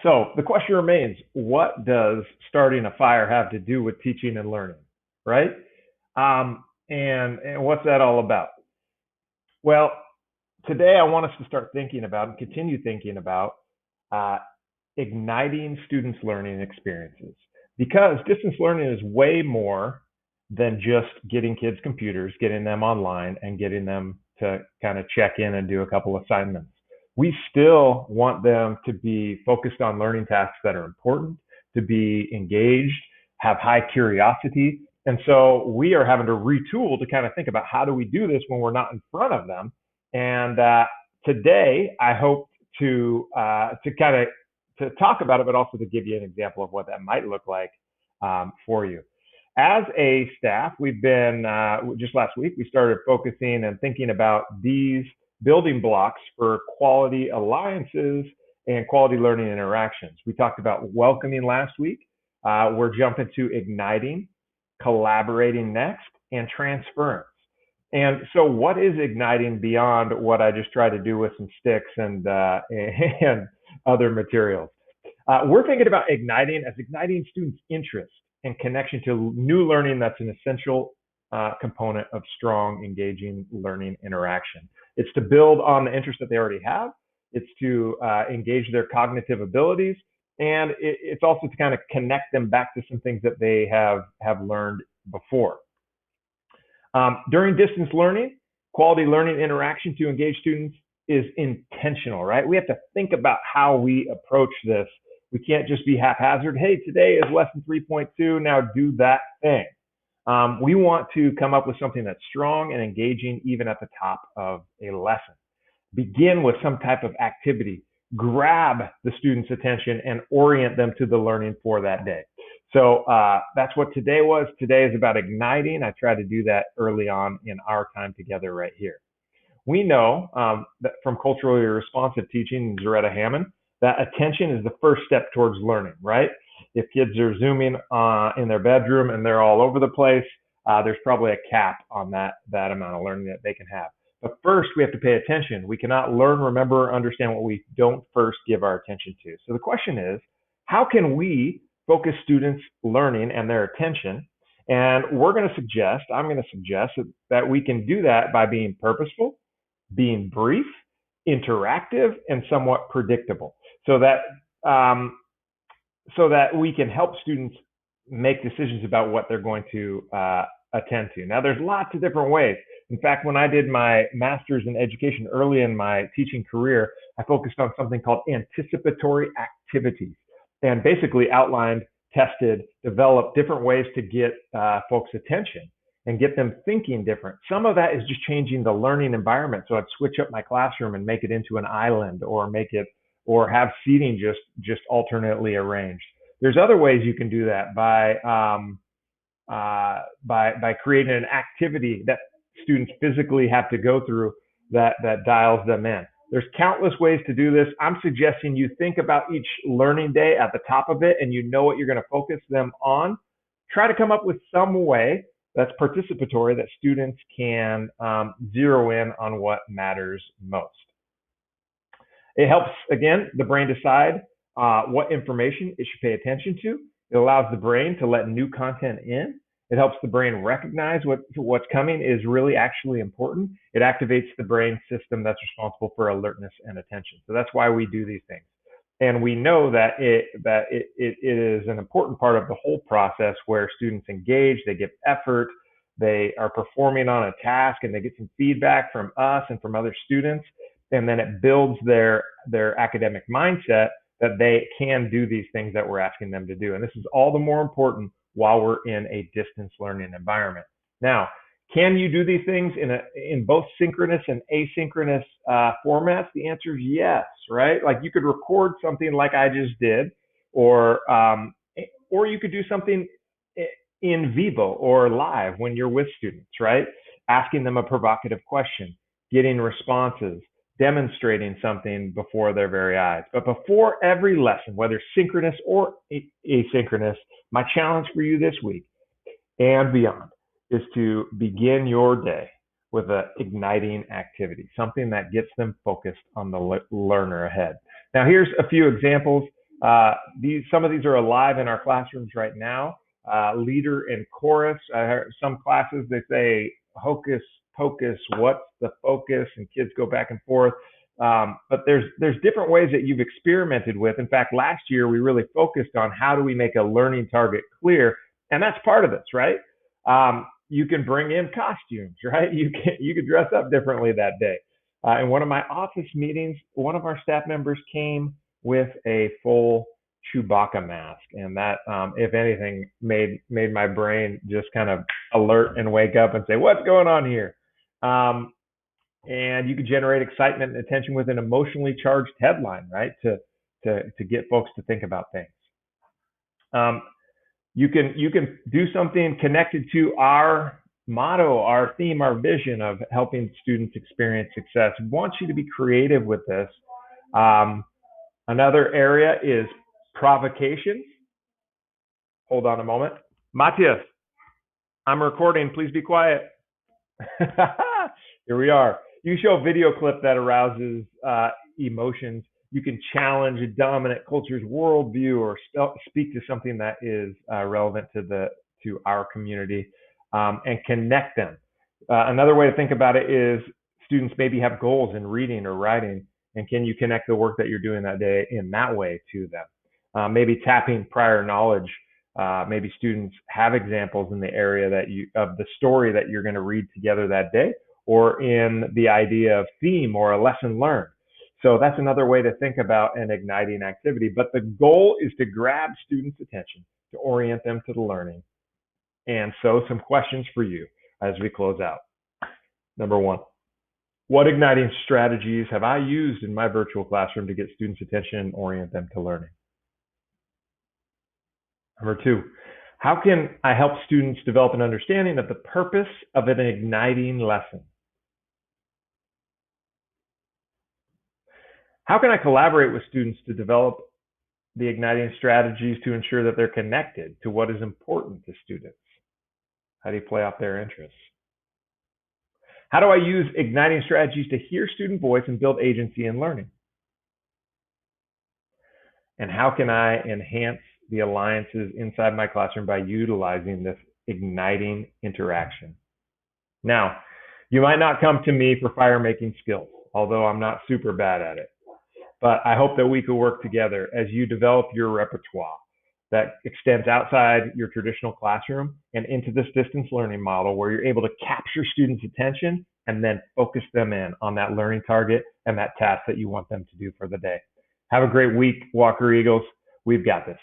So the question remains, what does starting a fire have to do with teaching and learning, right? And what's that all about? Well, today I want us to start thinking about and continue thinking about uh, igniting students' learning experiences. Because distance learning is way more than just getting kids computers, getting them online, and getting them to kind of check in and do a couple assignments. We still want them to be focused on learning tasks that are important, to be engaged, have high curiosity. And so we are having to retool to kind of think about how do we do this when we're not in front of them. And today, I hope to kind of to talk about it, but also to give you an example of what that might look like for you. As a staff, we've been, just last week, we started focusing and thinking about these building blocks for quality alliances and quality learning interactions. We talked about welcoming last week. We're jumping to igniting, collaborating next, and transference. And so, what is igniting beyond what I just tried to do with some sticks and and other materials? We're thinking about igniting as igniting students' interest and connection to new learning that's an essential component of strong, engaging learning interaction. It's to build on the interest that they already have. It's to engage their cognitive abilities, and it's also to kind of connect them back to some things that they have learned before. During distance learning, quality learning interaction to engage students is intentional, right? We have to think about how we approach this. We can't just be haphazard. Hey, today is lesson 3.2. Now do that thing. We want to come up with something that's strong and engaging even at the top of a lesson. Begin with some type of activity. Grab the student's attention and orient them to the learning for that day. So that's what today was. Today is about igniting. I tried to do that early on in our time together right here. We know that from culturally responsive teaching, Zaretta Hammond, that attention is the first step towards learning, right? If kids are zooming in their bedroom and they're all over the place, there's probably a cap on that amount of learning that they can have. But first, we have to pay attention. We cannot learn, remember, or understand what we don't first give our attention to. So the question is, how can we focus students' learning and their attention? And I'm going to suggest that we can do that by being purposeful, being brief, interactive, and somewhat predictable, so that we can help students make decisions about what they're going to attend to. Now, there's lots of different ways. In fact, when I did my master's in education early in my teaching career, I focused on something called anticipatory activities, and basically outlined, tested, developed different ways to get folks' attention and get them thinking different. Some of that is just changing the learning environment. So I'd switch up my classroom and make it into an island, or have seating just alternately arranged. There's other ways you can do that by creating an activity that students physically have to go through that dials them in. There's countless ways to do this. I'm suggesting you think about each learning day at the top of it, and you know what you're going to focus them on. Try to come up with some way that's participatory that students can zero in on what matters most. It helps, again, the brain decide what information it should pay attention to. It allows the brain to let new content in. It helps the brain recognize what's coming is really actually important. It activates the brain system that's responsible for alertness and attention. So that's why we do these things. And we know that it is an important part of the whole process where students engage, they give effort, they are performing on a task, and they get some feedback from us and from other students. And then it builds their academic mindset that they can do these things that we're asking them to do. And this is all the more important while we're in a distance learning environment. Now, can you do these things in both synchronous and asynchronous formats? The answer is yes, right? Like you could record something like I just did, or you could do something in vivo or live when you're with students, right? Asking them a provocative question, getting responses, demonstrating something before their very eyes. But before every lesson, whether synchronous or asynchronous, my challenge for you this week and beyond is to begin your day with an igniting activity, something that gets them focused on the learner ahead. Now, here's a few examples. Some of these are alive in our classrooms right now. Leader and chorus. Some classes they say hocus pocus, what's the focus, and kids go back and forth. But there's different ways that you've experimented with. In fact, last year we really focused on how do we make a learning target clear, and that's part of this, right? You can bring in costumes, right? You can dress up differently that day. In one of my office meetings, one of our staff members came with a full Chewbacca mask, and that, if anything, made my brain just kind of alert and wake up and say, "What's going on here?" And you can generate excitement and attention with an emotionally charged headline, right? To get folks to think about things. You can do something connected to our motto, our theme, our vision of helping students experience success. I want you to be creative with this. Another area is provocation. Hold on a moment. Matthias, I'm recording. Please be quiet. Here we are. You show a video clip that arouses emotions. You can challenge a dominant culture's worldview or speak to something that is relevant to our community, and connect them. Another way to think about it is students maybe have goals in reading or writing, and can you connect the work that you're doing that day in that way to them? Maybe tapping prior knowledge. Maybe students have examples in the area of the story that you're going to read together that day, or in the idea of theme or a lesson learned. So that's another way to think about an igniting activity. But the goal is to grab students' attention, to orient them to the learning. And so some questions for you as we close out. Number one, what igniting strategies have I used in my virtual classroom to get students' attention and orient them to learning? Number two, how can I help students develop an understanding of the purpose of an igniting lesson? How can I collaborate with students to develop the igniting strategies to ensure that they're connected to what is important to students? How do you play off their interests? How do I use igniting strategies to hear student voice and build agency in learning? And how can I enhance the alliances inside my classroom by utilizing this igniting interaction? Now, you might not come to me for fire making skills, although I'm not super bad at it. But I hope that we could work together as you develop your repertoire that extends outside your traditional classroom and into this distance learning model where you're able to capture students' attention and then focus them in on that learning target and that task that you want them to do for the day. Have a great week, Walker Eagles. We've got this.